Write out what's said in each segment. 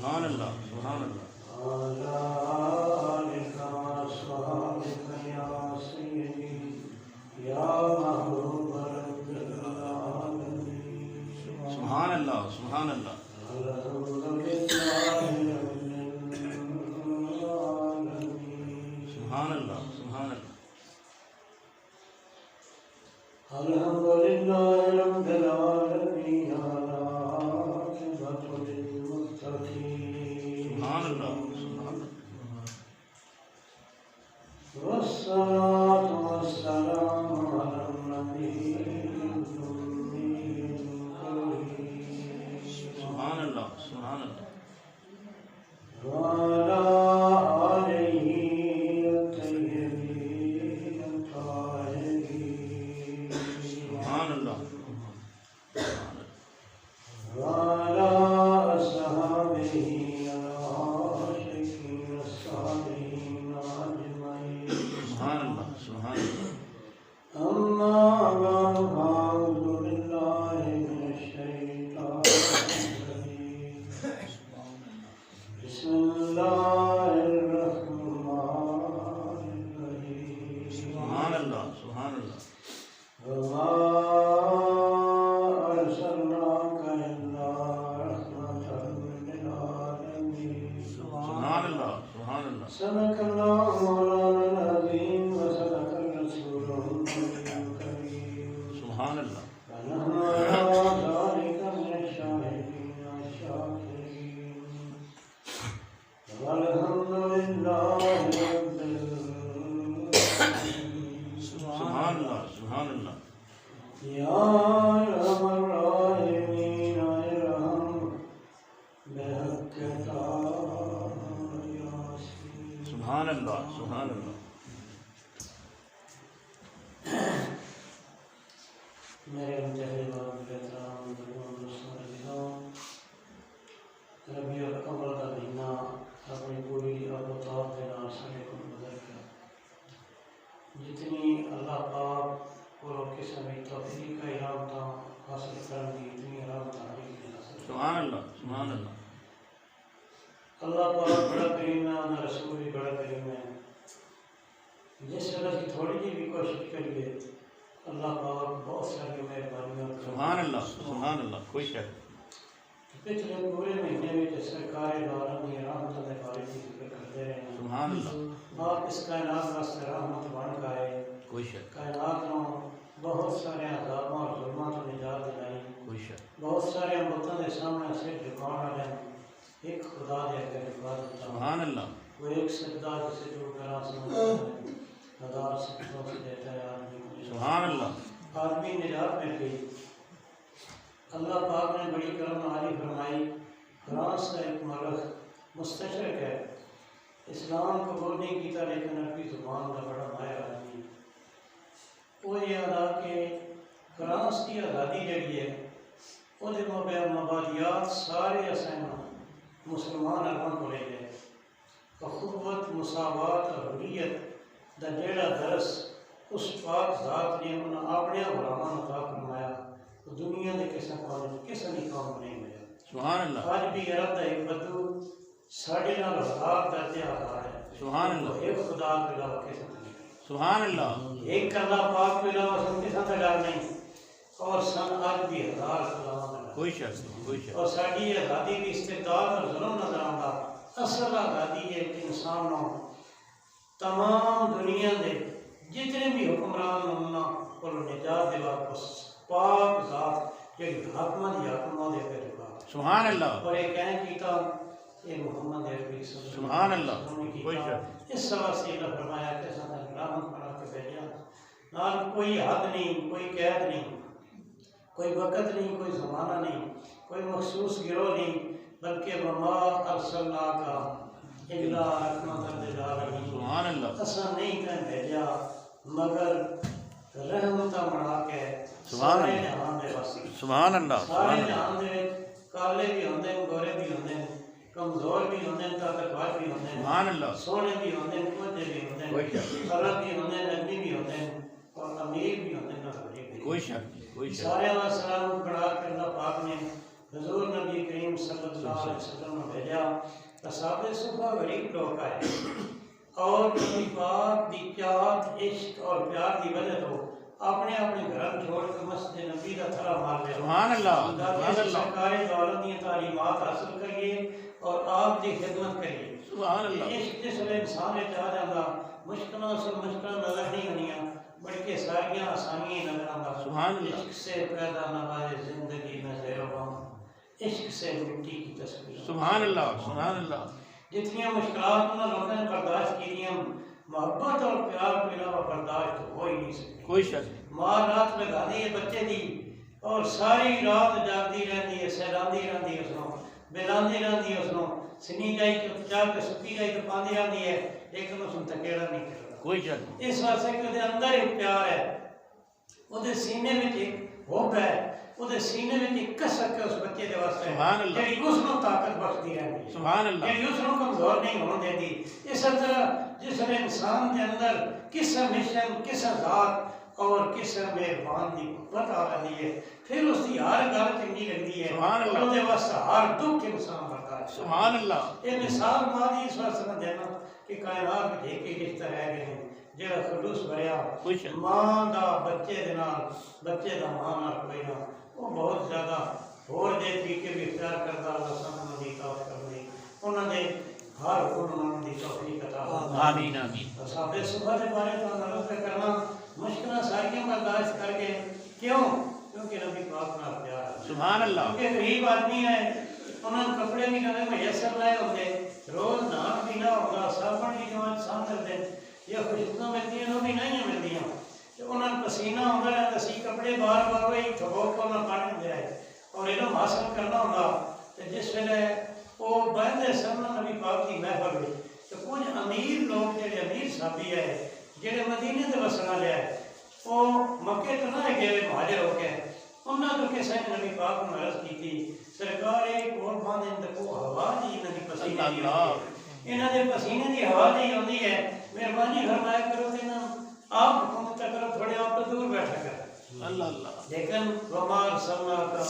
سبحان اللہ سبحان اللہ سبحان اللہ سبحان اللہ سبحان اللہ سبحان اللہ الحمدللہ رب العالمین عاقبۃ للمتقین سبحان اللہ سبحان اللہ والصلاة والسلام علی النبی الأمی الکریم سبحان اللہ سبحان اللہ وعلى آلہ الطیبین الطاہرین سبحان اللہ وعلى أصحابه العاشقين الصالحين أجمعين سبحان اللہ سبحان اللہ أما بعد فأعوذ بالله من الشيطان الرجيم بسم الله الرحمن الرحيم سبحان اللہ سبحان اللہ وما أرسلناك إلا رحمة للعالمين سبحان اللہ سبحان اللہ صدق الله مولانا العظيم وصدق الرسول النبي الكريم سبحان اللہ ونحن على ذلك من الشاهدين والشاكرين والحمد لله رب العالمين سبحان اللہ سبحان اللہ يا أرحم الراحمين ارحم بحق ياسين سبحان اللہ سبحان اللہ میرے مجھے باب احترام ربیع الاول کا مہینہ اپنی پوری اوقات کے نام سارے کو گزر گیا جتنی اللہ پاک اور قسم توفیق کا انعام تھا حاصل کرنے کی اتنی انعام تعریف کی حاصل سبحان اللہ سبحان اللہ اللہ پاک بڑا کریم ہے اور رسول بھی بڑا کریم ہے جس وجہ سے تھوڑی جی بھی کوشش کریے اللہ پاک بہت ساری مہربانیاں سبحان اللہ سبحان اللہ کوئی شک پچھلے پورے مہینے میں سرکار عالم کی رحمت کے بارے میں ذکر کرتے رہے ہیں سبحان اللہ آپ اس کائنات واسطے رحمت بن گئے کوئی شک کائنات کو بہت سارے عذابوں اور ظلموں سے نجات دلائی کوئی شک بہت سارے بتوں کے سامنے سر جھکانے والے ایک خدا دے کے جھکا دیتا سبحان اللہ وہ ایک سجدہ جسے جو کرا سمجھتا ہے ہزار سجدوں سے دیتا ہے آدمی کو سبحان اللہ آدمی نجات مل گئی اللہ پاک نے بڑی کرم نوازی فرمائی فرانس کا ایک ملک مستشرق ہے اسلام قبول نہیں کیتا لیکن عربی زبان کا بڑا ماہر آدمی وہ یہ ادا کہ فرانس کی آزادی جڑی ہے وہ مبادیات سارے اسائن مسلمان عربوں کو لے گئے اخوت مساوات اور حریت دا جیڑا درس اس پاک ذات نے انہوں اپنے غلاموں عطا فرمایا تو دنیا کے کسی قوم نہیں ملا سبحان اللہ آج بھی عرب کا ایک بدو ساڑھے نال ہزار درجے آدھار ہے سبحان اللہ ایک خدا کے علاوہ کسی کا نہیں سبحان اللہ ایک اللہ پاک کے علاوہ سن کسی کا ڈر نہیں اور سن آج بھی ہزار خداواں کا ڈر کوئی شک کوئی شک اور ساری آزادی بھی استبداد اور ظلم نظر آتا اصل آزادی ہے کہ انسان تمام دنیا دے جتنے بھی حکمران ہونا اور نجات دے واپس پاک ذات یہ حاکمہ دی حاکمہ دے پہ رکھا سبحان اللہ اور ایک کہنے کیتا یہ محمد عربی سبحان اللہ کوئی شک اس سوا سے اللہ فرمایا کہ ساتھ رحمت بنا کے بھیجا نال کوئی حد نہیں کوئی قید نہیں کوئی وقت نہیں کوئی زمانہ نہیں کوئی مخصوص گروہ نہیں بلکہ وما ارسلناک الا رحمت للعالمین سبحان اللہ اساں نہیں کہیں بھیجا مگر رحمت بنا کے سبحان سارے اللہ جہان دے واسطے سبحان اللہ سارے سبحان اللہ جہان دے کالے بھی ہوندے ہیں گورے بھی ہوندے ہیں کمزور بھی ہوندے ہیں طاقتور بھی ہوندے ہیں سبحان اللہ سونے بھی ہوندے ہیں کوتے بھی ہوندے ہیں کوئی شک خراب بھی ہوندے ہیں نبی بھی ہوندے ہیں اور امیر بھی ہوندے ہیں غریب بھی کوئی شک کوئی شک سارے اللہ سلام بڑھا کے اللہ پاک نے حضور نبی کریم صلی اللہ علیہ وسلم نے بھیجا اصحاب صفہ غریب لوگ آئے اور نبی پاک دی چاہت عشق اور پیار دی وجہ تو اپنے گھر چھوڑ کے مسجد نبی کا تھرا مار لیا سبحان اللہ سبحان اللہ سرکار دولت کی تعلیمات حاصل کریے اور آپ کی خدمت کریے سبحان اللہ عشق جس ویلے انسان نے چاہ جاتا مشکلوں سے مشکل نظر نہیں ہونیاں بلکہ ساریاں آسانیاں نظر آتا سبحان اللہ عشق سے پیدا نہ پائے زندگی میں زیر و غم عشق سے مٹی کی تصویر سبحان اللہ سبحان اللہ جتنی مشکلات انہوں لوگوں نے برداشت کی ہیں محبت اور پیار کے علاوہ برداشت ہو ہی نہیں سکتی کوئی شک نہیں ماں رات لگا دی ہے بچے دی اور ساری رات جاگتی رہتی ہے سہلاندی رہتی ہے اس کو بلاندی رہتی ہے اس کو سنی جائی تو چاہ کے سکی جائی تو پاندی رہتی ہے لیکن اس کو تکیڑا نہیں کرتا کوئی شک نہیں اس واسطے کہ وہ اندر ایک پیار ہے وہ سینے میں ایک حب ہے وہ سینے میں ایک کسک ہے اس بچے کے واسطے سبحان اللہ جڑی اس کو طاقت بخشتی رہتی ہے سبحان اللہ جڑی اس کو کمزور نہیں ہونے دیتی اس طرح جس نے انسان کے اندر کس مشن کس ذات اور کس مہربان دی قوت آ رہی ہے پھر اس کی ہر گل چنگی لگتی ہے سبحان اللہ اور واسطے ہر دکھ انسان برداشت ہے سبحان اللہ یہ مثال ماضی اس واسطے میں دینا کہ کائنات میں ایک ہی رشتہ رہ گئے ہیں جڑا خلوص بھریا ماں دا بچے دے نال بچے دا ماں نال کوئی نہ وہ بہت زیادہ اور دے طریقے بھی اختیار کرتا اللہ سبحانہ دی اطاعت کرنی انہوں نے ہر حکم دی توفیق عطا آمین آمین اصحاب صفہ کے بارے میں نظر کرنا مشکلیں ساریاں برداشت کر کے کیوں کیونکہ نبی پاک نال پیار ہے سبحان اللہ کیونکہ غریب آدمی ہے انہوں نے کپڑے بھی کبھی میسر لائے ہوتے روز نہان بھی نہ ہوگا صابن بھی جو انسان کرتے یا خوشبو ملتی ہیں وہ بھی نہیں ملتی ہیں انہوں نے پسینہ ہوتا رہتا سی کپڑے بار بار وہی تھبوک کو نہ پانی دے اور علم حاصل کرنا ہوگا جس ویلے وہ بہتے سن نبی پاک کی محفل ہوئی تو کچھ امیر لوگ جڑے امیر صحابی ہے جڑے مدینے سے وسنا لیا ہے وہ مکے تو نہ گئے مہاجر ہو کے انہوں نے کسی نے نبی پاک کو عرض کی تھی سرکار ایک اور باندھے تکو ہوا جی انہوں نے پسینے دی ہوتی ہے انہوں نے پسینے دی ہوا جی ہوتی ہے مہربانی فرمایا کرو دینا آپ حکومت کرو تھوڑے آپ تو دور بیٹھا کر اللہ اللہ لیکن ومار صلی اللہ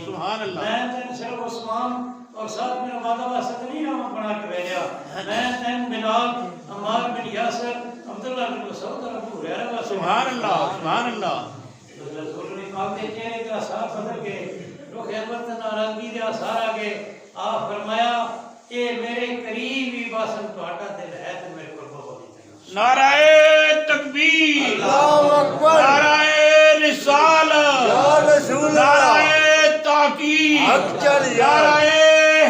سبحان اللہ میں تین صرف عثمان اور ساتھ میرا وعدہ واسطہ نہیں رحمت بنا کے بھیجا میں تین بلال عمار بن یاسر عبداللہ بن مسعود اور ابو ہریرہ واسطے سبحان اللہ سبحان اللہ رسول نے پاک کے چہرے کا صاف بدل کے رخ انور تے ناراضگی دے آثار آگے آپ فرمایا اے میرے قریب ہی باسن تہاڈا دل ہے تے میرے کول بہت ہی نعرہ تکبیر اللہ اکبر نعرہ رسالت یا رسول اللہ نعرہ تحقیق حق چل یا نعرہ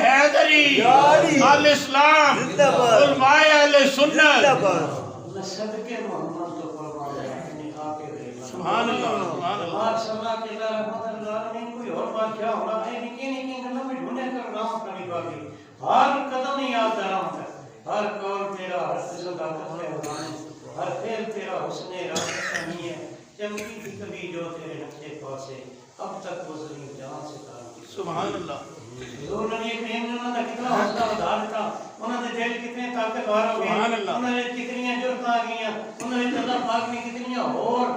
حیدری یا علی الاسلام زندہ باد علماء اہل سنت زندہ باد میں صدقے محمد تو قربان ہے اپنی آپ کے غریب سبحان اللہ سبحان اللہ اللہ صلی اللہ کے اللہ رحمت اللہ نے کوئی اور بادشاہ ہونا ہے نکی گلا میں ڈھونڈے کر رحمت کرنی باقی ہر قدم ہی آپ کا رحمت ہے ہر قول تیرا ہر قسم کا قصے ہونے ہر فعل تیرا حسن رحمت نہیں ہے چمکی تھی کبھی جو تیرے نقشے پاسے اب تک گزری جان سے کام کی سبحان اللہ حضور نبی کریم نے انہوں نے کتنا حوصلہ بڑھا دیتا انہوں نے دل کتنے طاقتور ہو سبحان گئے اللہ انہوں نے کتنی جرأت آ گئی انہوں نے اللہ پاک نے کتنی اور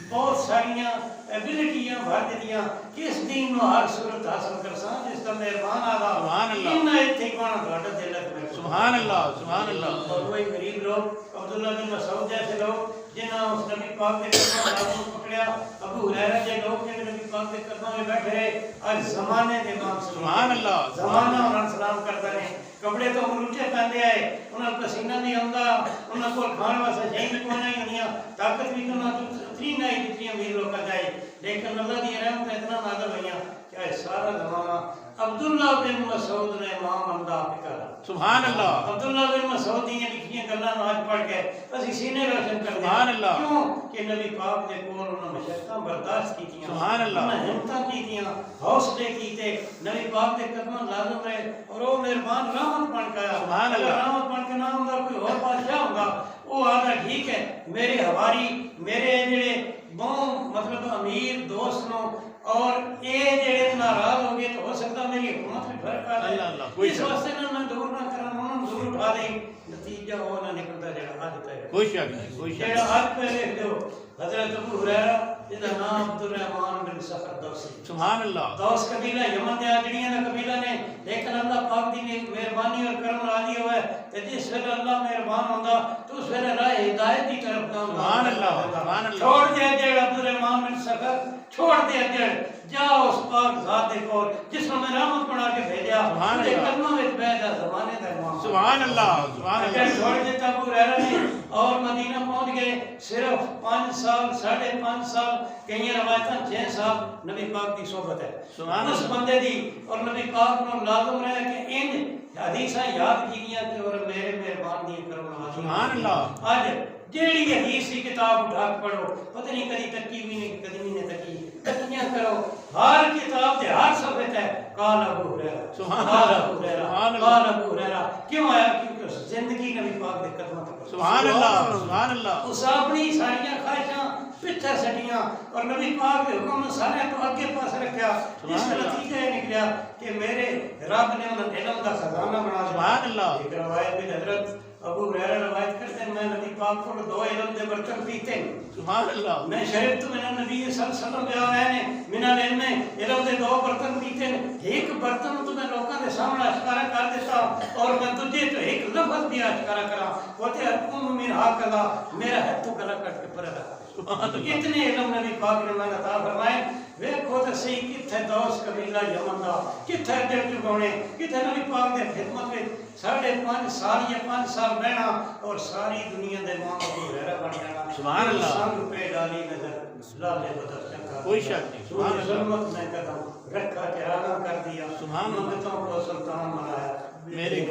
بہت ساریاں ایبلٹیاں بھر دیاں کس دین نو ہر صورت حاصل کر ساں جس کا مہربان آگا سبحان اللہ انہاں ایتھے کانا گھاٹا دے لگ میں سبحان اللہ سبحان اللہ اور وہی غریب لوگ عبداللہ بن مسعود جیسے لوگ جنہاں اس نبی پاک کے قدموں میں پکڑیا ابو ہریرہ جے لوگ جنہاں نبی پاک کے قدموں میں بیٹھے آج زمانے دے امام سبحان اللہ زمانہ انہاں سلام کرتا رہے کپڑے تو ملوٹے پہنتے آئے انہاں پسینہ نہیں ہوندا انہاں کو کھان واسطے جائیں بھی کوئی نہیں ہونیاں طاقت بھی کرنا اتنی نہیں جتنی امیر لوگ کا جائے لیکن اللہ دی رحمت اتنا نازل ہوئیاں کہ آج سارا زمانہ عبداللہ بن مسعود نے امام بندہ پکارا سبحان اللہ عبداللہ بن مسعود نے لکھیاں گلاں آج پڑھ کے اسی سینے روشن کر دیں سبحان اللہ کیوں کہ نبی پاک نے کول انہاں مشقتاں برداشت کیتیاں سبحان اللہ انہاں ہمتاں کیتیاں حوصلے کیتے نبی پاک کے قدموں لازم رہے اور وہ مہربان رحمت بن کے آیا سبحان اللہ رحمت بن کے نام دا کوئی اور بادشاہ ہوگا وہ آگا ٹھیک ہے میرے ہواری میرے جڑے بہت مطلب امیر دوست نو اور اے جڑے ناراض ہو گئے تو ہو سکتا میری حکومت میں برکت ہے اللہ اللہ، کوئی اس شک واسطے نہ دور نہ کرن انہوں نے دور اٹھا دیں نتیجہ وہ نہ نکلتا جڑا اج پہ کوئی شک نہیں، کوئی شک جڑا نہیں. اج پہ لکھ دو حضرت ابو ہریرہ جس کا نام عبد الرحمن بن صخر دوسی سبحان اللہ. دوس قبیلہ یمن دے جڑیاں دا قبیلہ نے لیکن اللہ پاک دی نے مہربانی اور کرم راضی ہوئے تے جس ویلے اللہ مہربان ہوندا تو اس ویلے راہ ہدایت دی طرف کام سبحان اللہ، سبحان اللہ. چھوڑ دے جڑ عبد الرحمن بن صخر چھوڑ دے جڑ جا اس پاک ذات دے کول جس نے رحمت بنا کے بھیجا سبحان تے اللہ. کلمہ وچ بیٹھ جا زمانے دا امام سبحان اللہ، سبحان اگر اللہ. چھوڑ دیتا ابو ہریرہ نے اور مدینہ پہنچ گئے صرف 5 سال 5.5 سال کئی روایتاں 6 سال نبی پاک کی صحبت ہے سبحان اس اللہ. بندے دی اور نبی پاک کو لازم رہے کہ ان حدیثاں یاد کیتیاں کہ اور میرے مہربان دی کرم نوازی سبحان اللہ. آج جیڑی حدیث کی کتاب اٹھا کے پڑھو پتہ نہیں کدی تکی بھی نہیں کدی بھی نہیں تکی تکیاں کرو ہر کتاب دے ہر صفحے تے قال ابو ہریرہ سبحان قال اللہ. ابو ہریرہ سبحان اللہ. قال ابو ہریرہ کیوں آیا کیونکہ زندگی نبی پاک دے قدموں تک سبحان اللہ، سبحان اللہ. اس اپنی ساریاں خواہشاں پیچھے سٹیاں اور نبی پاک کے حکم سارے تو اگے پاس رکھیا اس کا نتیجہ یہ نکلا کہ میرے رب نے انہیں علم کا خزانہ بنا دیا. سبحان اللہ. ایک روایت میں حضرت ابو ہریرہ روایت کرتے ہیں میں نبی پاک کو 2 علم دے برتن پیتے ہیں سبحان اللہ. میں شریف تو من نبی صلی اللہ علیہ وسلم بیان ہے من العلم علم دے 2 برتن پیتے ہیں ایک برتن تو میں لوگوں کے سامنے اشکارا کر دیتا اور میں تجھے تو ایک لفظ بھی اشکارا کرا وہ تے حکم من حقلا میرا ہے تو گلا کٹ کے پر رکھا اتنے علم نبی پاک نے میں عطا فرمائے ویکھو تے صحیح کتھے دوس قبیلہ یمن دا کتھے دل چکونے کتھے نبی پاک دے خدمت وچ 5.5 سال یا 5 سال رہنا اور ساری دنیا دے امام ابو ہریرہ بن جانا سبحان اللہ. سنگ پہ ڈالی نظر لالے بدر چنکا کوئی شک نہیں. سبحان اللہ. ظلمت میں قدم رکھا کے آگاہ کر دیا سبحان اللہ. ممتوں کو سلطان بنایا میرے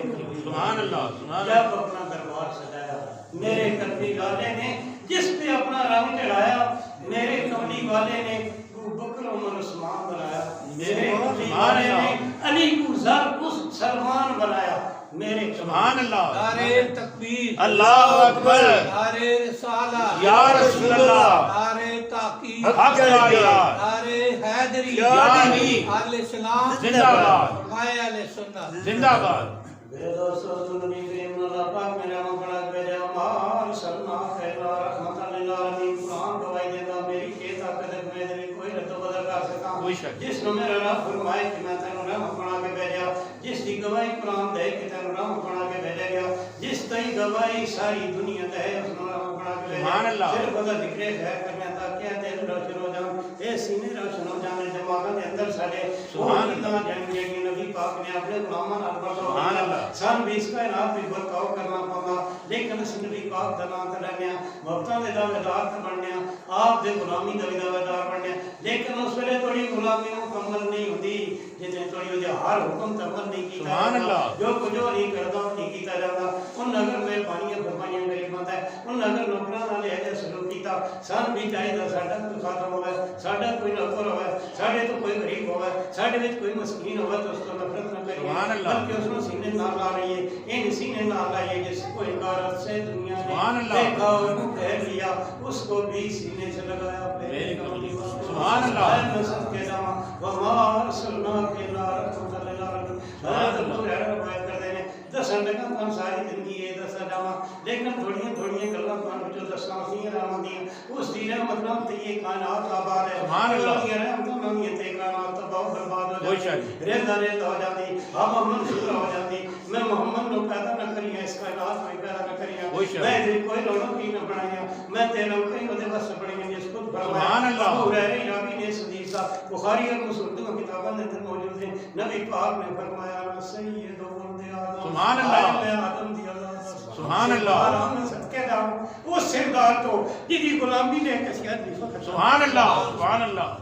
سبحان اللہ، سبحان جب اللہ. اپنا دربار سجایا میرے قلبی والے نے جس پہ اپنا رنگ چڑھایا میرے کملی والے نے ابو بکر عمر عثمان بنایا میرے کملی والے نے علی کو زر اس سلمان بنایا میرے سبحان اللہ. نعرے تکبیر اللہ اکبر. نعرے رسالت یا رسول اللہ. نعرے تحقیق حق لا الہ. نعرے حیدری یا علی. اہل اسلام زندہ باد. فرمائے اہل سنت زندہ باد. میرے دوستو نبی کریم اللہ پاک میرا مقبلہ بھیجا مار سلنا خیر رحمت للعالمین قرآن گواہی دیتا میری یہ طاقت ہے میں دے کوئی رد و بدل کر سکتا کوئی شک جس نے میرا رب فرمائے کہ میں تینوں رحمت بنا کے بھیجا جس کی گواہی قرآن دے کہ تینوں رحمت بنا کے بھیجا گیا جس کی گواہی ساری دنیا دے اس نے رحمت بنا کے بھیجا سبحان اللہ. صرف اگر ذکر خیر کرنا تاکہ دل روشن ہو جان اے سینے روشن ہو جانے دماغوں کے اندر سارے سبحان اللہ. جنگ نبی پاک نے اپنے غلاموں نال سبحان اللہ. سن بھی اس کائنات بھی برتاؤ کرنا پڑا لیکن اس نبی پاک دا نام کرنے وقتاں دے دعوے دار تے بننے آپ دے غلامی دا بھی دعوے دار بننے لیکن اس ویلے تھوڑی غلامی مکمل نہیں ہوندی جتنے تھوڑی جو ہر حکم تے عمل نہیں کیتا سبحان اللہ. جو کچھ نہیں کردا نہیں کیتا جاندا ان اگر مہربانیاں فرمائیاں غریباں تے ان اگر نوکراں نال ایجا سلوک کیتا سن بھی چاہیے ساڈا کوئی خاتم ہوے ساڈا کوئی نوکر ہوے ساڈے تو کوئی غریب ہوے ساڈے وچ کوئی مسکین ہوے تو اس کو نفرت نہ کریے سبحان اللہ. بلکہ اس کو سینے نال لا رہی ہے ان سینے نال لائیے جس کو انکارت سے دنیا سبحان نے اللہ. دیکھا اور پھیر لیا اس کو بھی سینے سے لگایا میرے کملی سبحان اللہ. میں سب کے جاواں وما ارسلناک الا رحمۃ للعالمین حضرت ابو ہریرہ روایت کرتے ہیں دسن لگا کون ساری زندگی ہے دسا جاواں لیکن تھوڑیاں گلاں کون وچوں دساں سی رحمتیاں اس دی رحمت نال تے یہ کائنات آباد ہے سبحان اللہ. یہ رحمتاں نال یہ تے کائنات تباہ و برباد ہو کوئی جاتی شک ریزہ ریزہ ہو جاتی ہوا منصور ہو جاتی میں محمد نو پیدا نہ کریاں اس کائنات میں پیدا نہ کریاں کوئی شک میں دل کوئی رونق ہی نہ بنایا میں تیرا کہیں ودے بس بڑی جس کو سبحان اللہ. ابو ہریرہ راوی نے اس حدیث کا بخاری اور مسلم دونوں کتابوں میں موجود ہیں نبی پاک نے فرمایا سید ولد آدم سبحان اللہ. میں آدم دی اولاد سبحان اللہ. آرام صدقے داؤں اس سردار تو جدی غلامی نے کسیت بھی فخر سبحان اللہ. سبحان اللہ.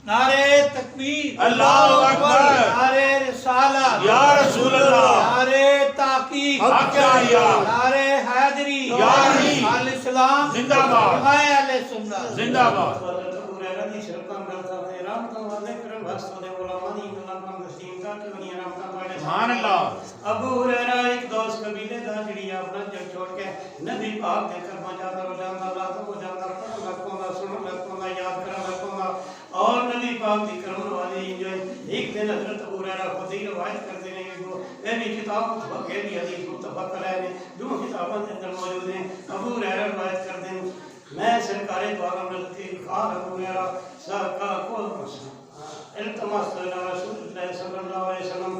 نعرے تکبیر اللہ اکبر. نعرے رسالت یا رسول اللہ. نعرے تحقیق حق لا الہ. نعرے حیدری یا علی. اہل اسلام زندہ باد. فرمائے اہل سنت زندہ باد. حضرت ابو ہریرہ دی شرکاں کرتا تے رحمتاں والے کرن واسطے علماء دی کلام نصیب کا کہ انہاں رحمتاں والے سبحان اللہ. ابو ہریرہ ایک دوست قبیلے دا جڑی اپنا جگ چھوڑ کے نبی پاک دے کرما جاتا رو جاندا اللہ تو جاندا پڑھن لگ پوندا سنن لگ پوندا یاد کرن لگ پوندا اور نبی پاک دی کرم والے جو ایک دن حضرت ابو ہریرہ خود ہی روایت کرتے ہیں یہ بھی کتاب متفق ہے بھی حدیث متفق علیہ ہیں دو کتابوں کے اندر موجود ہیں ابو ہریرہ روایت کرتے ہیں میں سرکار دو عالم کے خار ابو ہریرہ صاحب کا کو التماس کرنا رسول اللہ صلی اللہ علیہ وسلم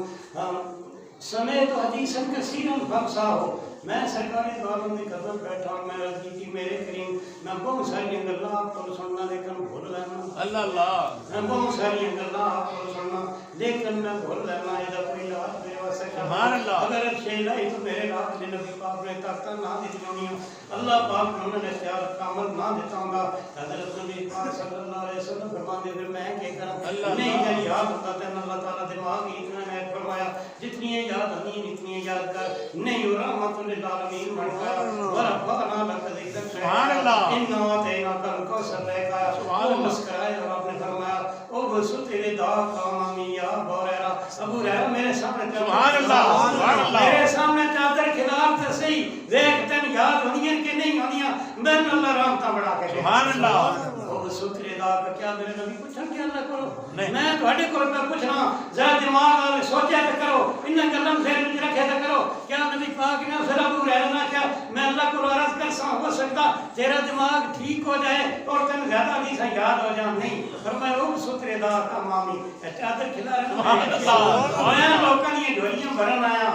سمیت حدیثا کثیرا فامساہو میں سرکار دو عالم کی قدم بیٹھا ہوں میں عرض کی تھی میرے کریم میں بہت ساری گلاں آپ کو سننا لیکن بھول لینا اللہ اللہ میں بہت ساری گلاں آپ کو سننا لیکن میں بھول لینا یہ کوئی لاج میرے واسطے سبحان اللہ اگر شے لائی تو میرے رات نے نبی پاک نے طاقت نہ دی ہونی اللہ پاک نے انہوں نے اختیار کامل نہ دیتا ہوں گا حضرت نبی پاک صلی اللہ علیہ وسلم فرماتے پھر میں کیا کروں نہیں جب یاد ہوتا ہے اللہ تعالیٰ دماغ ہی اتنا نے فرمایا جتنی یاد ہونی اتنی یاد کر نہیں ہو رحمت للعالمین بڑھایا ورفعنا لک ذکرک سبحان اللہ انا اعطیناک الکوثر لے گا وہ مسکرائے اور آپ نے فرمایا او بسو تیرے دعا کامی یا ابو ہریرہ ابو ہریرہ میرے سامنے سبحان اللہ سبحان اللہ میرے سامنے چادر خلاف تے صحیح دیکھ تن یاد ہونیاں کہ نہیں ہونیاں میں اللہ رحمتاں بڑھا کے سبحان اللہ او شکر ادا کر کیا میرے نبی پوچھن کہ اللہ کرو میں تواڈے کول میں پوچھنا ذرا دماغ نال سوچیا تے کرو انہاں گلاں ذہن وچ رکھیا تے کرو کیا نبی پاک نے پھر ابو ہریرہ نے کہا میں اللہ کو عرض کر سا ہو سکتا تیرا دماغ ٹھیک ہو جائے اور تن زیادہ حدیثاں یاد ہو جائیں نہیں فرمایا او شکر ادا کا مامی چادر کھلا رہا میں لوکاں دی جھولیاں بھرن آیا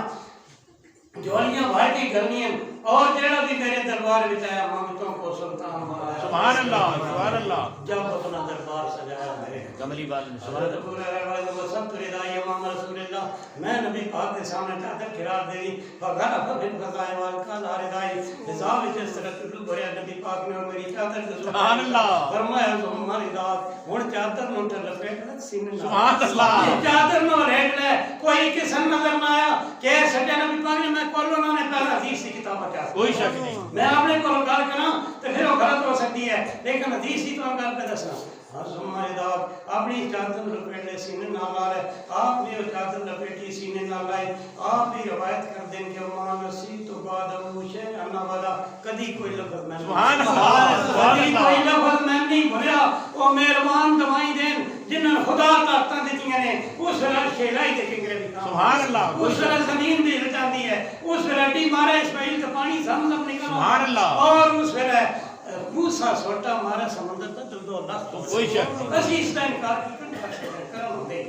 جھولیاں بھر کے کرنیاں اور جڑا بھی میرے دربار وچ آیا منگتوں کو سلطان بنایا سبحان اللہ جب اپنا دربار سجایا میرے کملی والے نے حضرت ابو ہریرہ وہ سب ردائی امام رسول اللہ میں نبی پاک کے سامنے چادر کھرا دے دی فغرا فبن فضائے والکا لا ردائی حساب جس طرح طلو بھریا نبی پاک نے اور میری چادر کے سبحان اللہ فرمایا ہماری رات ہن چادر نوں تے لپیٹ رکھ سینے سبحان اللہ چادر نوں لپیٹ لے کوئی قسم نظر نہ آیا کہ سچے نبی پاک نے میں کولوں نے پہلا حدیث کی کتاب کوئی شک نہیں میں آپ نے کو گل کرا تو پھر وہ غلط ہو سکتی ہے لیکن حدیث ہی تو گل پہ دسنا ہمارے داد اپنی چادر لپیٹے سینے نہ لائے آپ نے چادر لپیٹی سینے نہ لائے آپ بھی روایت کر دیں کہ مان نسی تو بعد ابو شیء انا والا کدی کوئی لفظ میں سبحان اللہ کدی کوئی لفظ میں نہیں بھولیا او مہربان دوائی دین جنہاں خدا طاقتاں دتیاں نے اس ویلے شیلائی دے کنگرے بھی کام سبحان اللہ اس ویلے زمین بھی ہلتی ہے اس ویلے ڈی مارے اسماعیل کا پانی زمزم نکلا سبحان اللہ اور اس ویلے موسیٰ سوٹا مارا سمندر تا دو لاکھ کوئی شک نہیں اسی اس ٹائم کار کی کرم دے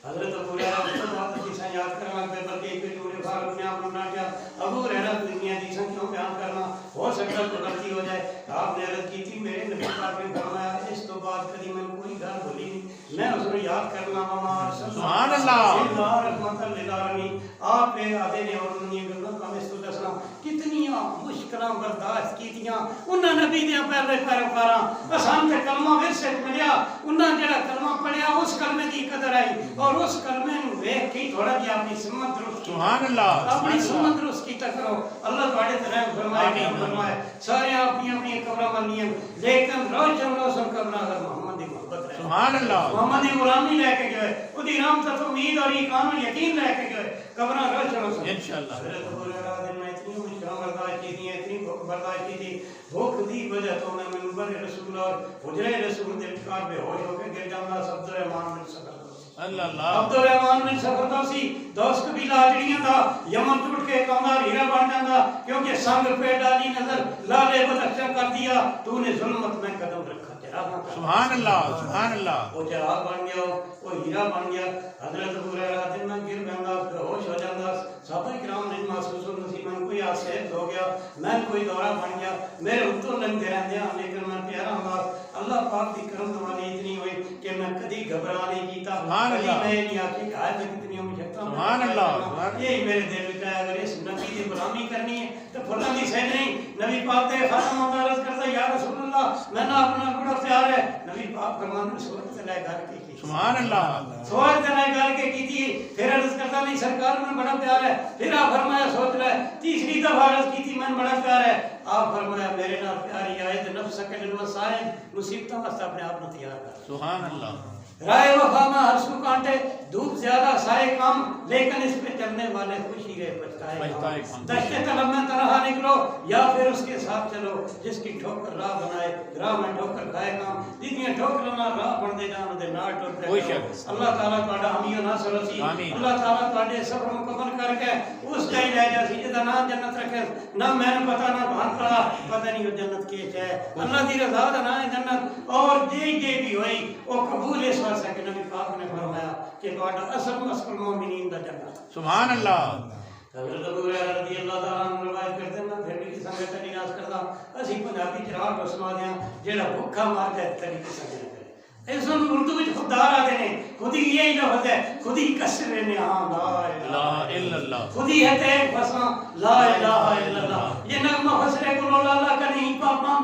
حضرت ابو ہریرہ کو بہت اچھی سے یاد کرنا پہ بلکہ ایک پوری فارغ نے آپ نے کیا ابو ہریرہ دنیا دی سنکھیوں بیان کرنا ہو سکتا ہے تو غلطی ہو جائے آپ نے عرض کی تھی میرے نبی پاک نے فرمایا اس تو بعد کبھی میں کوئی گل بولی نہیں میں اس کو یاد کرنا ماما سبحان اللہ رحمت للعالمین آپ نے آدھے نے اور دنیا گلاں کا اس تو دسنا کتنی مشکلاں برداشت کیتیاں انہاں نبی دے پہلے پیروکاراں اساں تے کلمہ ورثے ملیا انہاں جڑا کلمہ پڑھیا اس کلمے دی قدر آئی اور اس کلمے نوں ویکھ کے تھوڑا جہا اپنی سمت درست سبحان اللہ اپنی سمت درست کیتا کرو اللہ تواڈے تے رحم فرمائے فرمائے سارے اپنی اپنی قبراں منیاں لیکن روشن روشن قبراں اگر محمد دی محبت رہے سبحان اللہ محمد دی غلامی لے کے گئے اودی رحمت تو امید اور ایمان اور یقین لے کے گئے قبراں روشن روشن انشاءاللہ حضرت ابو ہریرہ دن میں اتنی مشکل برداشت کی تھی اتنی بھوک برداشت کی تھی بھوک دی وجہ تو میں منبر رسول اور حجرے رسول دل کار بے ہوش ہو کے گر جانا عبد الرحمن بن سفر اللہ اللہ عبد الرحمن بن سفر دا سی دوست قبیلہ اجڑیاں دا یمن ٹوٹ کے کاندار ہیرا بن جاندا کیونکہ سنگ پہ ڈالی نظر لالے بدخشاں کر دیا تو نے ظلمت میں قدم رکھا سبحان اللہ سبحان اللہ وہ چراغ بن گیا وہ ہیرا بن گیا حضرت ابو ہریرہ دن میں گر بہندا پھر ہوش ہو جاندا صحابہ کرام نے محسوس ہونا سی میں کوئی حادثہ ہو گیا میں کوئی دورہ بن گیا میرے اتوں لنگتے رہندے ہیں لیکن میں پیارا انداز اللہ پاک دی کرم تمہاری اتنی ہوئی کہ میں کدی گھبرا نہیں کیتا کدی میں نہیں آکھی کہ آج میں کتنی مشقتاں سبحان اللہ یہی میرے دل وچ آیا اگر اس نبی دی غلامی کرنی ہے تو فلاں دی سہ نہیں نبی پاک دے خاتم عرض کرتا یا رسول اللہ میں نہ اپنا بڑا پیار ہے نبی پاک فرماتے سورت سے لے کر کے سبحان اللہ سورت سے لے کر کے کی تھی پھر عرض کرتا نہیں سرکار میں بڑا پیار ہے پھر آپ فرمایا سوچ لے تیسری دفعہ عرض کی تھی میں بڑا پیار ہے آپ فرمایا میرے نال پیاری آئے تو نفس کے للوسائل مصیبتوں واسطے اپنے آپ کو تیار کر سبحان اللہ رائے وفا میں ہر سو کانٹے، دھوپ زیادہ سائے کم، لیکن اس پہ چلنے والے خوشی گئے پچھتائے کم۔ دشت طلب میں تنہا نکلو یا پھر اس کے ساتھ چلو، جس کی ٹھوکر راہ بنائے راہ میں ٹھوکر کھائے کم، جتنی ٹھوکر نہ راہ بن دے جان دے نال ٹوٹ دے۔ اللہ تعالیٰ تہاڈا حامی و ناصر ہوسی، اللہ تعالیٰ تہاڈے صبر مکمل کر کے اس جائی لے جاسی جدا نہ جنت رکھے، نہ میں نے پتہ نہ بھان پڑا پتہ نہیں وہ جنت کی ہے، اللہ دی رضا دا نہ ہے جنت، اور جے بھی ہوئی وہ قبول اس واسطے کہ نبی پاک نے فرمایا کہ تہاڈا اصل مسکن مومنین دا جنت۔ سبحان اللہ۔ حضرت ابو ہریرہ رضی اللہ تعالیٰ عنہ روایت کرتے ہیں، پھر بھی قسم میں تری ناز کردا، اسی پنجابی چراغ کو سنا دیاں جیڑا بھوکا مار جائے تری قسم میں کرے۔ اس ان اردو وچ خوددار آتے ہیں، خودی یہی لفظ ہے، خودی کسر نعام لا الہ الا اللہ، خودی ہے تے فساں لا الہ الا اللہ، یہ نغمہ فسرے کو اللہ کا نہیں پاپاں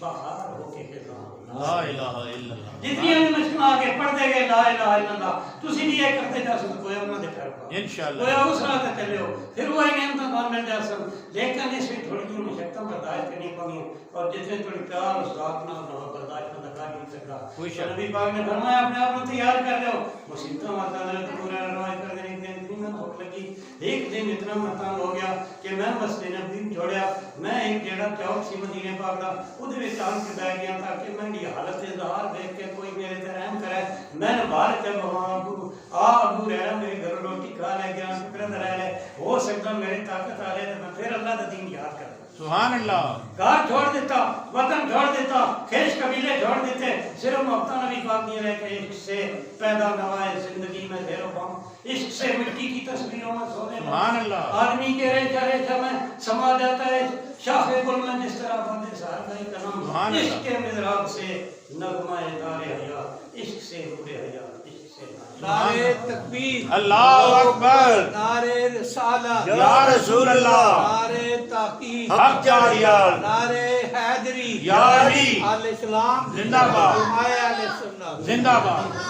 بہار ہو کے خزاں لا الہ الا اللہ۔ جتنی ہمیں مشکل آگے پڑھتے گئے لا الہ الا اللہ، تسی بھی یہ کرتے جا سکتے کوئی انہوں نے پھر پا انشاءاللہ کوئی اس راہ تے چلے ہو، پھر وہی نعمتاں بان مل جا سن، لیکن اس میں تھوڑی جی مشقتیں برداشت کرنی پڑیں، اور جتنے تھوڑی پیار اس ذات نہ ہو برداشت نہ کر نہیں سکتا۔ نبی پاک نے فرمایا اپنے آپ کو تیار کر لو، مصیبتیں ماتا نے تو پورا روایت کر دینے کے دن میں بھوک لگی، ایک دن اتنا متنگ ہو گیا کہ میں مسجد نبوی چھوڑیا، میں ایک جیڑا چوک سی مدینے پاک دا اودے وچ آن کے بیٹھ گیا تاکہ میں دی حالت ظاہر دیکھ کے کوئی میرے تے رحم کرے۔ میں نے باہر تے ابو ہریرہ میرے گھر روٹی کھا لے گیا، شکر رہ لے، ہو سکتا میری طاقت آ جائے تو میں پھر اللہ دا دین یاد کرتا۔ سبحان اللہ۔ گھر چھوڑ دیتا، وطن چھوڑ دیتا، خیش قبیلے چھوڑ دیتے، صرف محبتہ نبی پاک نہیں رہے کہ عشق سے پیدا نوائے زندگی میں زیر و بام، عشق سے مٹی کی تصویروں میں سونے سبحان اللہ۔ آدمی کے ریچہ ریچہ میں سما جاتا ہے شاخ گل میں جس طرح بندے سار کا ہی قلم، عشق کے مضراب سے نغمہ دار حیات، عشق سے نور حیات، عشق سے نعرہ تکبیر، اللہ اکبر، نعرہ رسالہ، یا رسول اللہ، نعرہ تحقیق، حق جاریان، نعرہ حیدری، یا علی، آل اسلام زندہ باد، علماء اہل سنت زندہ باد۔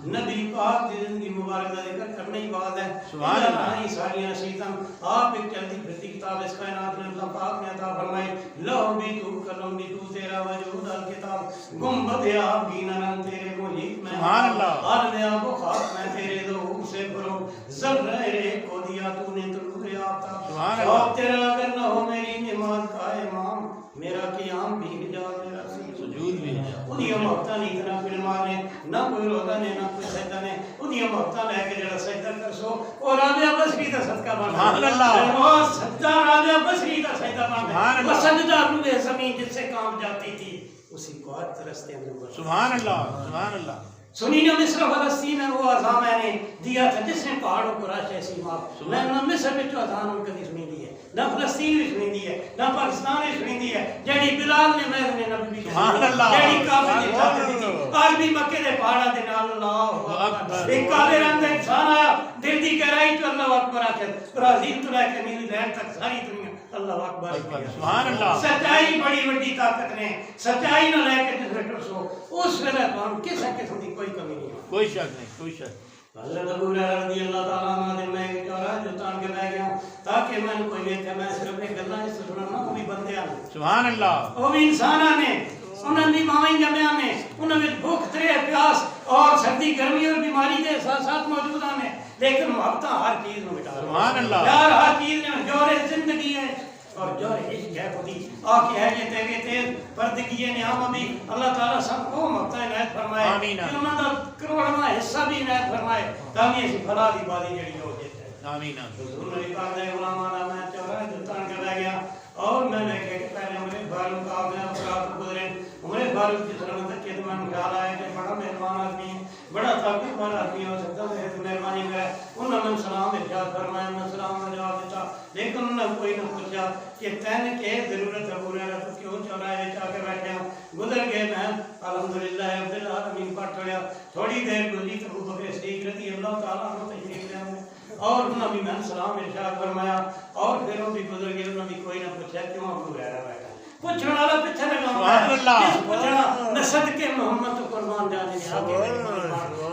نبی پاک دی زندگی مبارک کا ذکر کرنے ہی بات ہے۔ سبحان اللہ۔ ساری نصیحتاں آپ ایک چلتی پھرتی کتاب اس کائنات میں اللہ پاک نے عطا فرمائی، لو بھی تو قلم بھی تو تیرا وجود الکتاب، گنبد آپ بھی نرم تیرے محیط میں، سبحان اللہ۔ عالم آب و خاک میں تیرے ظہور سے برو، ذرہ ایک کو دیا تو نے طلوع آفتاب، سبحان اللہ۔ شوق تیرا اگر نہ ہو میری نماز کا امام، میرا قیام بھی حجاب، میرا سجود بھی ہے۔ انہیں محبتہ نہیں اتنا فلمان نے، نہ کوئی روزہ نے، نہ کوئی سجدہ نے، انہیں محبتہ لے کے جڑا سجدہ کر سو اور رابعہ بصری کا صدقہ بن سبحان اللہ۔ وہ سجدہ رابعہ بصری کا سجدہ بن سبحان اللہ۔ وہ سجدہ روح زمین جس سے کام جاتی تھی اسی کو آج ترستے ہیں۔ سبحان اللہ، سبحان اللہ۔ سنی نہ مصر فلسطین میں وہ اذان میں نے دیا تھا جس نے پہاڑوں کو راشے سیما، میں نہ مصر میں جو اذان ان کدی سنی دی ہے، نہ فلسطین میں سنی دی ہے، نہ پاکستان میں سنی دی ہے، جڑی بلال نے میں نے نبی سبحان اللہ، جڑی کعبے دی چھت دی تھی، آج بھی مکے دے پہاڑاں دے نال اللہ اکبر، ایک کالے رنگ دا انسان آیا دل دی گہرائی تو اللہ اکبر آکھے، برازیل تو لے کے نیوزی لینڈ تک ساری دنیا اللہ اکبر، سبحان اللہ۔ سچائی بڑی بڑی طاقت نے، سچائی نہ لے کے جس میں ٹرسو اس ویلے تو ہم کس قسم کی کوئی کمی نہیں، کوئی شک نہیں، کوئی شک۔ حضرت ابو ہریرہ رضی اللہ تعالیٰ عنہ نے میں چوراہے جو تان کے بیٹھ گیا تاکہ میں نے کوئی دیکھے، میں صرف ایک گلاں اس سے سننا، وہ بھی بندے آنے، سبحان اللہ۔ وہ بھی انسان آنے، انہوں نے ماویں جمع آنے، انہوں نے بھوک ترے پیاس اور سردی گرمی اور بیماری کے ساتھ موجود آنے، لیکن محبتہ ہر چیز میں مٹا سبحان اللہ۔ پیار ہر چیز میں، جوہر زندگی ہے اور جوہر عشق ہے خودی آکے ہے یہ تیگے تیز پردگی نعام بھی اللہ تعالیٰ سب کو محبتہ عنایت فرمائے، آمین۔ انہوں نے کروڑنا حصہ بھی عنایت فرمائے تاکہ ایسی فلاح دی بادی جڑی ہو جاتے ہیں۔ آمین۔ حضور نبی پاک نے غلامان میں چوراہے جو تان کے رہ گیا اور میں نے کہا کہ پہلے عمر فاروق آپ نے افراد گزرے، عمر فاروق جس طرح تک کہ من خیال آیا کہ بڑا مہربان آدمی ہے، بڑا طاقتور آدمی ہو سکتا ہے تو مہربانی کرے، انہوں نے سلام ارشاد فرمایا، میں سلام کا جواب دیتا، لیکن انہوں نے کوئی نہ پوچھا کہ تین کے ضرورت ابو ہریرہ تو کیوں چوراہے وچ آ کے بیٹھے ہوں، گزر گئے، میں الحمدللہ رب العالمین پڑھ چھوڑیا، تھوڑی دیر گزری تو ابو بکر صدیق رضی اللہ تعالیٰ عنہ تشریف لے آئے اور انہوں نے میں سلام ارشاد فرمایا اور پھر وہ بھی گزر گئے، انہوں نے کوئی نہ پوچھا کیوں ابو ہریرہ بیٹھا، پوچھنے والا پیچھے لگا سبحان اللہ۔ جس پوچھنا نہ صدقے محمد تو قربان جانے نے آگے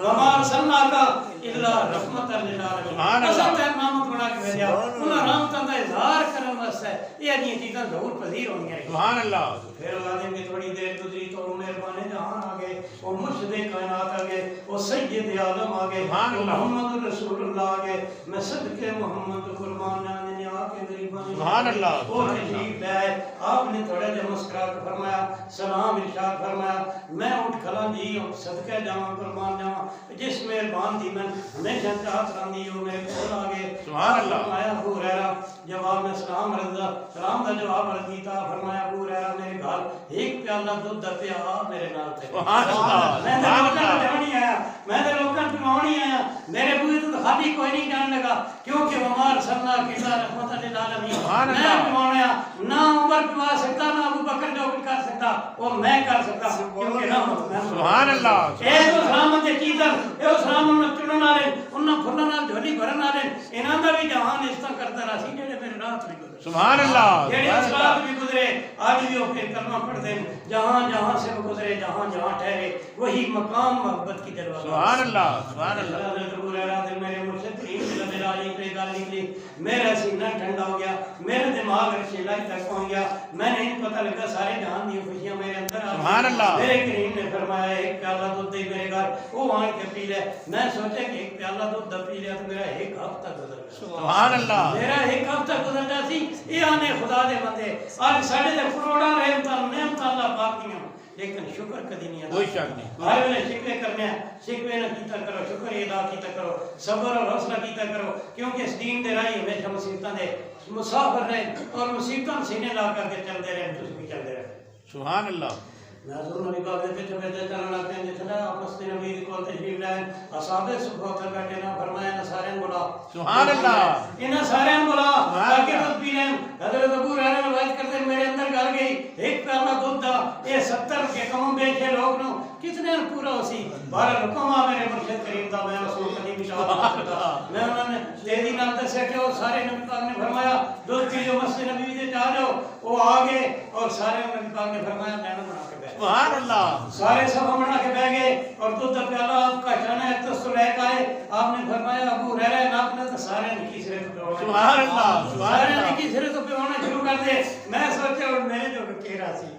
وما ارسلناک الا رحمۃ للعالمین، اصل تے محمد بنا کے بھیجا انہاں رحمتاں دا اظہار کرن واسطے یہ جی چیزاں ضرور پذیر ہونیاں نے سبحان اللہ پھر اللہ نے تھوڑی دیر گزری تو وہ مہربان جہاں آ گئے وہ مرشد کائنات آ گئے وہ سید عالم آ گئے وہ محمد رسول اللہ آ گئے میں صدقے محمد قربان جانے نے آ کے غریبان سبحان اللہ وہ تشریف لے آئے آپ نے تھوڑا جہا مسکرا کے فرمایا سلام ارشاد فرمایا میں اٹھ کھلا جی صدقے جاواں قربان جاواں جس مہربان دی میں ہمیشہ چاہت رہندی وہ میرے کول آ گئے سبحان اللہ فرمایا ابو ہریرہ جواب میں سلام رضا سلام دا جواب عرض کیتا فرمایا ابو ہریرہ میرے گھر ایک پیالہ دودھ دا پیا میرے نال تے سبحان اللہ میں تے لوکاں تے نہیں آیا میں تے لوکاں تے نہیں آیا میرے بوئے تو خالی کوئی نہیں جان لگا کیونکہ ومار سرنا کلا رحمت للعالمین میں پوایا نہ عمر پوا سکتا نہ ابو بکر جو کر سکتا وہ میں کر سکتا کیونکہ نہ سبحان اللہ اے تو سلامت چیزر اے سلام نہ چڑن والے انہاں پھلن نال جھولی بھرن والے انہاں دا بھی جہان اس طرح کرتا رہا سی جڑے میرے رات نہیں گزرے سبحان اللہ جڑے اس رات بھی گزرے آج بھی وہ پھر کلمہ پڑھتے ہیں جہاں جہاں سے وہ گزرے جہاں جہاں ٹھہرے وہی مقام محبت کی دروازہ سبحان اللہ سبحان اللہ حضرت ابو ہریرہ دل میرے مرشد کریم صلی اللہ علیہ وسلم پہ گل نکلی میرا سینہ ٹھنڈا ہو گیا میرے دماغ رشیلا تک پہنچ گیا میں نہیں پتہ لگا سارے جہان دی خوشیاں میرے اندر آ سبحان اللہ میرے کریم نے فرمایا ایک پیالہ دودھ دے میرے گھر وہ آن کے پی لے میں سوچا کہ ایک پیالہ دودھ پی لیا تو میرا ایک ہفتہ گزر گیا سبحان اللہ میرا ایک ہفتہ گزر گیا سی یہ آنے خدا دے بندے آج ساڑھے دے کروڑاں رحمتاں نعمتاں اللہ پاک دیاں لیکن شکر کدی نہیں کوئی شک نہیں ہر ویلے شکوے کرنے ہیں شکوے نہ کیتا کرو شکر ادا کیتا کرو صبر اور حوصلہ کیتا کرو کیونکہ اس دین دے راہی ہمیشہ مصیبتاں دے مسافر رہے اور مصیبتاں سینے لا کر کے چلتے رہے تسی بھی چلتے رہے سبحان اللہ میں حضور نبی پاک دے پیچھے پیچھے چلنا لگتے ہیں جتنا آپ مسجد نبی کو تشریف لائیں اصحاب صبح اتر بیٹھے نا فرمایا نہ سارے بلا سبحان اللہ انہاں سارے بلا تاکہ دودھ پی لیں حضرت ابو ہریرہ روایت کرتے ہیں میرے اندر گل گئی ایک پیالہ دودھ دا یہ 70 کے کم بیچے لوگ نو کتنے پورا ہو سی بارہ حکم آ میرے مرشد کریم دا میں رسول قدیم اشارت کرتا میں انہوں نے تیزی نال دسیا کہ وہ سارے نبی پاک نے فرمایا دودھ پی جو مسجد نبی دے جا جاؤ وہ آگے اور سارے نبی پاک نے فرمایا میں نہ بنا کے بیٹھ سبحان اللہ سارے سب بنا کے بیٹھ گئے اور دودھ کا پیالہ آپ کا شان ہے تو لے کے آئے آپ نے فرمایا ابو ہریرہ ناپ نے تو سارے نکی سرے تو پوانا سبحان اللہ سبحان سارے اللہ نکی سرے تو پوانا شروع کر دے میں سوچا اور میرے جو کہہ رہا سی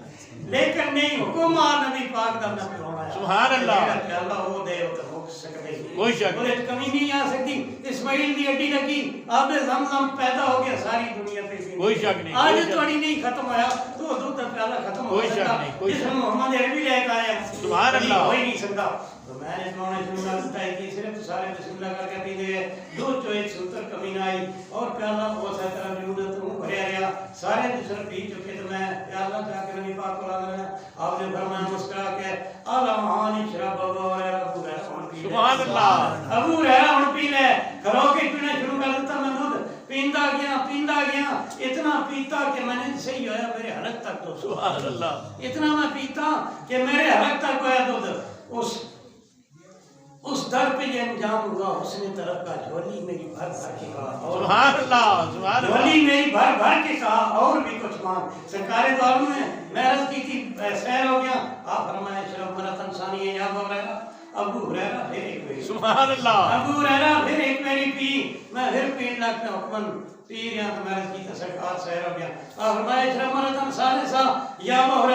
لیکن نہیں حکم آ نبی پاک دا میں پوانا سبحان اللہ پیالہ وہ دے وہ تو ہو سکتے کوئی شک اور ایک کمی نہیں آ سکتی اسماعیل دی ہڈی لگی آپ زمزم پیدا ہو گیا ساری دنیا پہ کوئی شک نہیں آج تھوڑی نہیں ختم ہویا تو دودھ کا پیالہ ختم ہو کوئی شک سکتا نہیں کوئی جس شک میں محمد عربی لے کے آیا سبحان اللہ ہو ہی نہیں سکتا تو میں نے سنانے شروع کر دیتا ہے کہ صرف سارے بسم اللہ کر کے پیندے گئے دودھ چو ایک سوتر کمی نہ آئی اور پیالہ بہت ساری طرح جنودت ہوں بھریا رہا سارے دوسرے پی چکے تو میں پیالہ جا کے نبی پاک کو لانا رہا آپ نے فرمایا مسکرا کے آلہانی شراب ابو ہریرہ ابو ہریرہ ان پی لے سبحان اللہ ابو ہریرہ ان پی لے گھروں کے پینا شروع کر دیتا میں دودھ پیندا گیا اتنا پیتا کہ میں نے صحیح ہویا میرے حلق تک تو سبحان اللہ اتنا میں پیتا کہ میرے حلق تک ہویا دودھ اس در پہ یہ انجام ہوا حسن طرف کا جھولی میری بھر بھر کے کہا سبحان اللہ سبحان اللہ جھولی میری بھر بھر کے کہا اور بھی کچھ مانگ سرکار دو عالم نے میں عرض کی تھی سیر ہو گیا آپ فرمائے شرف مرتن ثانی ہے یا ابو ہریرہ پھر ایک میری سبحان اللہ ابو ہریرہ پھر ایک میری پی میں پھر پین لگ پہ حکمن پی رہا تو میں کی سرکار سیر ہو گیا آپ فرمائے شرف مرتن ثالثہ یا ابو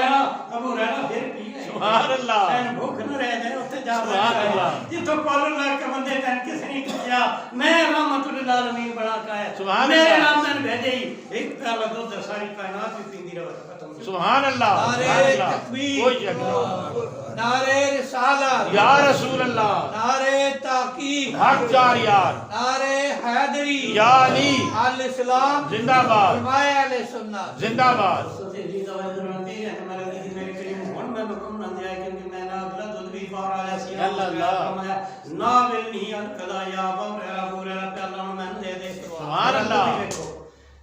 ہریرہ پھر پی سبحان اللہ میں بھوک نہ رہ جائے اتنے جا سبحان اللہ یہ تو کال اللہ کے بندے تن کس نے کیا میں رحمت للعالمین بنا کا ہے سبحان میرے اللہ نام نے بھیجے ہی ایک پیالہ دودھ ساری کائنات بھی پیندی رہو ختم سبحان اللہ نعرے تکبیر کوئی شک نہیں نعرے رسالت یا رسول اللہ نعرے تحقیق حق جار یار نعرے حیدری یا علی آل اسلام زندہ باد حمایہ اہل سنت زندہ باد تو جی دعوت کرواتی ہے ہمارے دیدی میرے کریم ہن میں حکم نہ دیا کہ میں نہ اگلا دودھ بھی بار آیا سی اللہ نا ولنی القضا یا ابو ہریرہ پہ اللہ میں دے دے سبحان اللہ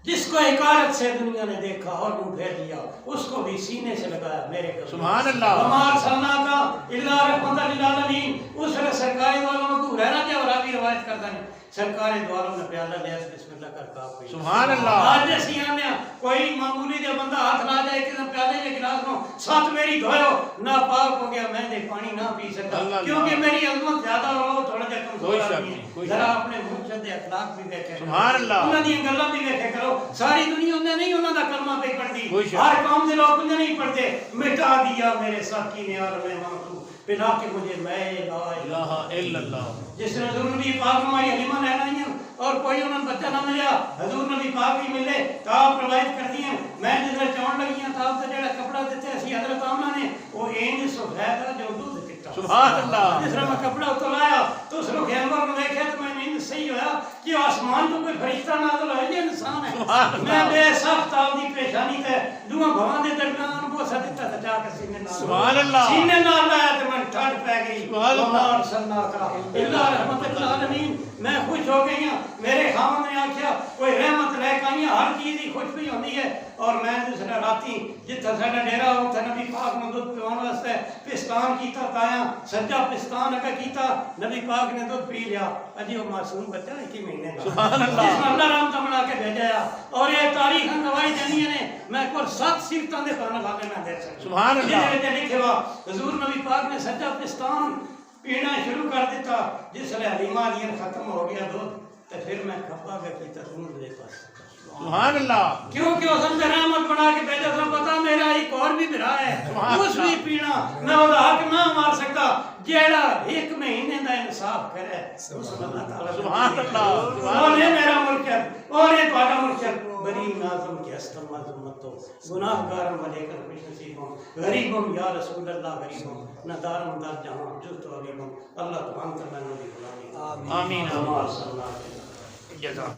جس کو حکارت سے دنیا نے دیکھا اور منہ پھیر دیا اس کو بھی سینے سے لگایا میرے قدم سبحان اللہ ہمار سلنا کا اللہ رحمت للعالمین اس نے سرکاری والوں ابو ہریرہ کے اور ابھی روایت کرتا ہے سرکاری دواروں نے پیالہ لیا بسم اللہ کر کہا سبحان اللہ آج ایسی آنے کوئی معمولی دے بندہ ہاتھ نہ جائے کہ پیالے کے گلاس میں سات میری دھوئو ناپاک ہو گیا میں نے پانی نہ پی سکا اللہ کیونکہ میری عظمت زیادہ ہو تھوڑا جا کمزور کوئی شک آدمی نہیں، ہے کوئی ذرا شک اپنے مرشد اخلاق بھی دیکھے سبحان اللہ انہاں دی گلاں بھی دیکھے کرو ساری دنیا انہیں نہیں انہاں دا کلمہ پہ پڑھتی کوئی شک ہر قوم دے لوگ انہیں نہیں پڑھتے مٹا دیا میرے ساقی نے اور میں تو پلا کے مجھے میں لا الہ الا اللہ جس نے حضور نبی پاک ہماری حلیمہ لینا ہی ہیں اور کوئی انہوں نے بچہ نہ ملیا حضور نبی پاک بھی ملے تو آپ روایت کرتی ہیں میں جس میں چون لگی ہیں تو آپ سے جڑا کپڑا دیتے اسی حضرت آمنہ نے وہ اینج سفید جو دودھ کٹا سبحان اللہ جس میں کپڑا اتلایا تو اس رخ انور میں دیکھا تو میں نیند صحیح ہوا کہ آسمان تو کوئی فرشتہ نازل ہوا یہ انسان ہے میں بے سخت آپ دی پیشانی تے دعا بھوان دے درمیان بوسا دیتا تھا جا کے سینے نال سبحان اللہ سینے نال لایا تو میں ٹھنڈ پہ گئی سبحان اللہ وما ارسلناک الا رحمت للعالمین میں خوش ہو گئی ہوں میرے خاوند نے آکھیا کوئی رحمت لے کے آئی ہے ہر چیز ہی خوش بھی ہوندی ہے اور میں دوسرا راتی جتھا ساڈا ڈیرا اوتھے نبی پاک نے دودھ پیوان واسطے پستان کیتا تایا سجا پستان اگے کیتا نبی پاک نے دودھ پی لیا اجی وہ معصوم بچہ 21 مہینے کا سبحان اللہ جس میں اللہ رحمت بنا کے بھیجا اور یہ تاریخ گواہی دینی نے میں کو 7 سیرتاں دے کھانا والے میں دے سکتا سبحان اللہ جے لکھے وا حضور نبی پاک نے سجا پستان پینا شروع کر دیتا جس لئے حلیمہ دین ختم ہو گیا دودھ تو پھر میں کھپا گیا کی تسمون دے پاس سبحان اللہ کیونکہ اس نے رحمت بنا کے بھیجا تھا پتا میرا ایک اور بھی بھرا ہے اس بھی پینا میں وہ حق نہ مار سکتا جیڑا 1 مہینے دا انصاف کرے اس اللہ تعالی سبحان اللہ اور یہ میرا مرشد اور یہ تہاڈا مرشد بری ناظم کے استم عظمتو گناہگارم والے کر خوش نصیبوں غریبم یا رسول اللہ غریبم نہ دارم دار جہاں جو تو غریبم اللہ تمام کرنا نبی بلانی آمین آمین جزاک